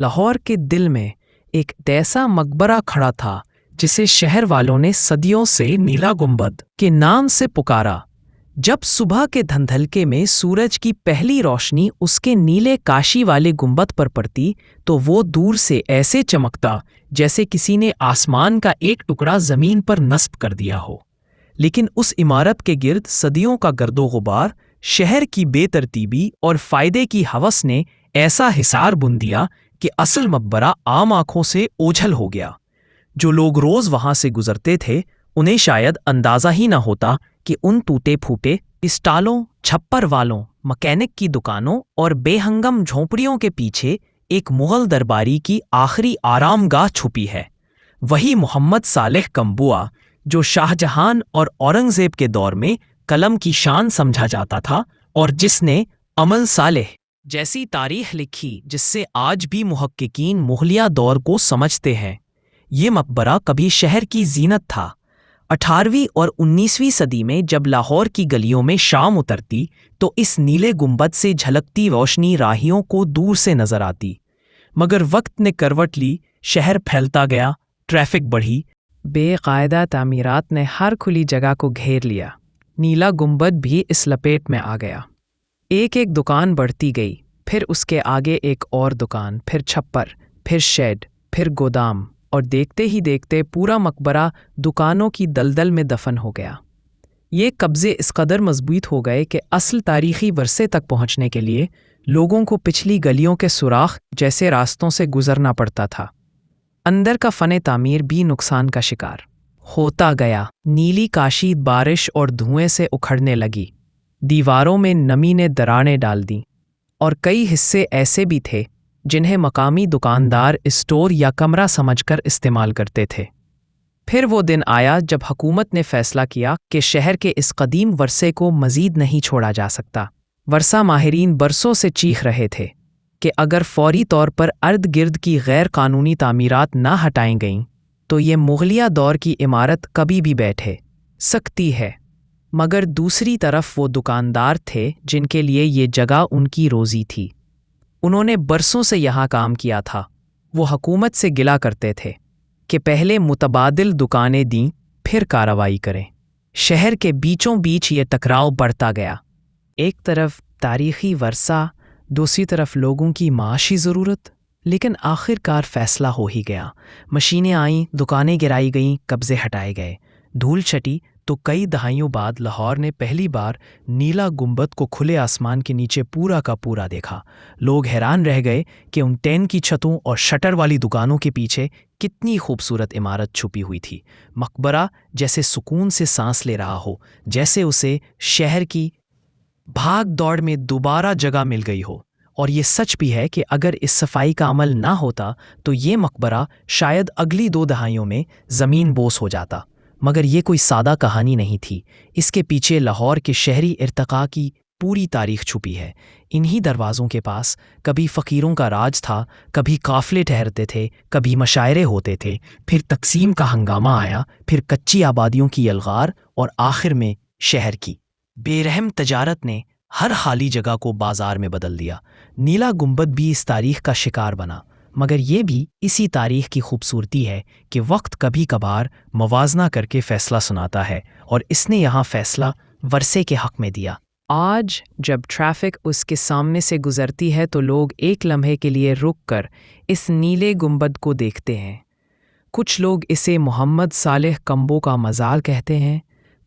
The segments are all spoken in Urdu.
لاہور کے دل میں ایک ایسا مقبرہ کھڑا تھا جسے شہر والوں نے صدیوں سے نیلا گنبد کے نام سے پکارا۔ جب صبح کے دھندلکے میں سورج کی پہلی روشنی اس کے نیلے کاشی والے گنبد پر پڑتی تو وہ دور سے ایسے چمکتا جیسے کسی نے آسمان کا ایک ٹکڑا زمین پر نصب کر دیا ہو۔ لیکن اس عمارت کے گرد صدیوں کا گرد و غبار، شہر کی بے ترتیبی اور فائدے کی ہوس نے ایسا حصار بن دیا کہ اصل مقبرہ عام آنکھوں سے اوجھل ہو گیا۔ جو لوگ روز وہاں سے گزرتے تھے انہیں شاید اندازہ ہی نہ ہوتا کہ ان ٹوٹے پھوٹے اسٹالوں، چھپر والوں، مکینک کی دکانوں اور بے ہنگم جھونپڑیوں کے پیچھے ایک مغل درباری کی آخری آرام گاہ چھپی ہے۔ وہی محمد صالح کمبوہ جو شاہ جہان اور اورنگزیب کے دور میں قلم کی شان سمجھا جاتا تھا اور جس نے عمل صالح جیسی تاریخ لکھی جس سے آج بھی محققین مغلیہ دور کو سمجھتے ہیں۔ یہ مقبرہ کبھی شہر کی زینت تھا۔ 18ویں اور 19ویں صدی میں جب لاہور کی گلیوں میں شام اترتی تو اس نیلے گنبد سے جھلکتی روشنی راہیوں کو دور سے نظر آتی۔ مگر وقت نے کروٹ لی، شہر پھیلتا گیا، ٹریفک بڑھی، بے قاعدہ تعمیرات نے ہر کھلی جگہ کو گھیر لیا۔ نیلا گنبد بھی اس لپیٹ میں آ گیا۔ ایک ایک دکان بڑھتی گئی، پھر اس کے آگے ایک اور دکان، پھر چھپر، پھر شیڈ، پھر گودام، اور دیکھتے ہی دیکھتے پورا مقبرہ دکانوں کی دلدل میں دفن ہو گیا۔ یہ قبضے اس قدر مضبوط ہو گئے کہ اصل تاریخی ورثے تک پہنچنے کے لیے لوگوں کو پچھلی گلیوں کے سوراخ جیسے راستوں سے گزرنا پڑتا تھا۔ اندر کا فن تعمیر بھی نقصان کا شکار ہوتا گیا۔ نیلی کاشی بارش اور دھوئیں سے اکھڑنے لگی، دیواروں میں نمی نے دراڑیں ڈال دیں، اور کئی حصے ایسے بھی تھے جنہیں مقامی دکاندار اسٹور یا کمرہ سمجھ کر استعمال کرتے تھے۔ پھر وہ دن آیا جب حکومت نے فیصلہ کیا کہ شہر کے اس قدیم ورثے کو مزید نہیں چھوڑا جا سکتا۔ ورثہ ماہرین برسوں سے چیخ رہے تھے کہ اگر فوری طور پر ارد گرد کی غیر قانونی تعمیرات نہ ہٹائیں گئیں تو یہ مغلیہ دور کی عمارت کبھی بھی بیٹھے سکتی ہے۔ مگر دوسری طرف وہ دکاندار تھے جن کے لیے یہ جگہ ان کی روزی تھی۔ انہوں نے برسوں سے یہاں کام کیا تھا۔ وہ حکومت سے گلا کرتے تھے کہ پہلے متبادل دکانیں دیں پھر کارروائی کریں۔ شہر کے بیچوں بیچ یہ ٹکراؤ بڑھتا گیا، ایک طرف تاریخی ورثہ، دوسری طرف لوگوں کی معاشی ضرورت۔ لیکن آخر کار فیصلہ ہو ہی گیا۔ مشینیں آئیں، دکانیں گرائی گئیں، قبضے ہٹائے گئے۔ دھول چھٹی تو کئی دہائیوں بعد لاہور نے پہلی بار نیلا گنبد کو کھلے آسمان کے نیچے پورا کا پورا دیکھا۔ لوگ حیران رہ گئے کہ ان ٹین کی چھتوں اور شٹر والی دکانوں کے پیچھے کتنی خوبصورت عمارت چھپی ہوئی تھی۔ مقبرہ جیسے سکون سے سانس لے رہا ہو، جیسے اسے شہر کی بھاگ دوڑ میں دوبارہ جگہ مل گئی ہو۔ اور یہ سچ بھی ہے کہ اگر اس صفائی کا عمل نہ ہوتا تو یہ مقبرہ شاید اگلی 2 دہائیوں میں زمین بوس ہو جاتا۔ مگر یہ کوئی سادہ کہانی نہیں تھی، اس کے پیچھے لاہور کے شہری ارتقاء کی پوری تاریخ چھپی ہے۔ انہی دروازوں کے پاس کبھی فقیروں کا راج تھا، کبھی قافلے ٹھہرتے تھے، کبھی مشاعرے ہوتے تھے، پھر تقسیم کا ہنگامہ آیا، پھر کچی آبادیوں کی یلغار، اور آخر میں شہر کی بے رحم تجارت نے ہر خالی جگہ کو بازار میں بدل دیا۔ نیلا گنبد بھی اس تاریخ کا شکار بنا، مگر یہ بھی اسی تاریخ کی خوبصورتی ہے کہ وقت کبھی کبھار موازنہ کر کے فیصلہ سناتا ہے، اور اس نے یہاں فیصلہ ورثے کے حق میں دیا۔ آج جب ٹریفک اس کے سامنے سے گزرتی ہے تو لوگ ایک لمحے کے لیے رک کر اس نیلے گنبد کو دیکھتے ہیں۔ کچھ لوگ اسے محمد صالح کمبو کا مزار کہتے ہیں،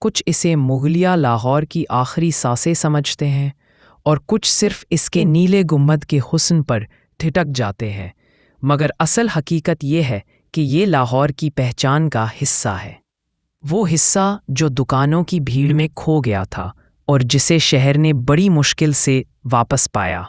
کچھ اسے مغلیہ لاہور کی آخری سانسیں سمجھتے ہیں، اور کچھ صرف اس کے نیلے گنبد کے حسن پر ٹھٹک جاتے ہیں۔ مگر اصل حقیقت یہ ہے کہ یہ لاہور کی پہچان کا حصہ ہے، وہ حصہ جو دکانوں کی بھیڑ میں کھو گیا تھا اور جسے شہر نے بڑی مشکل سے واپس پایا۔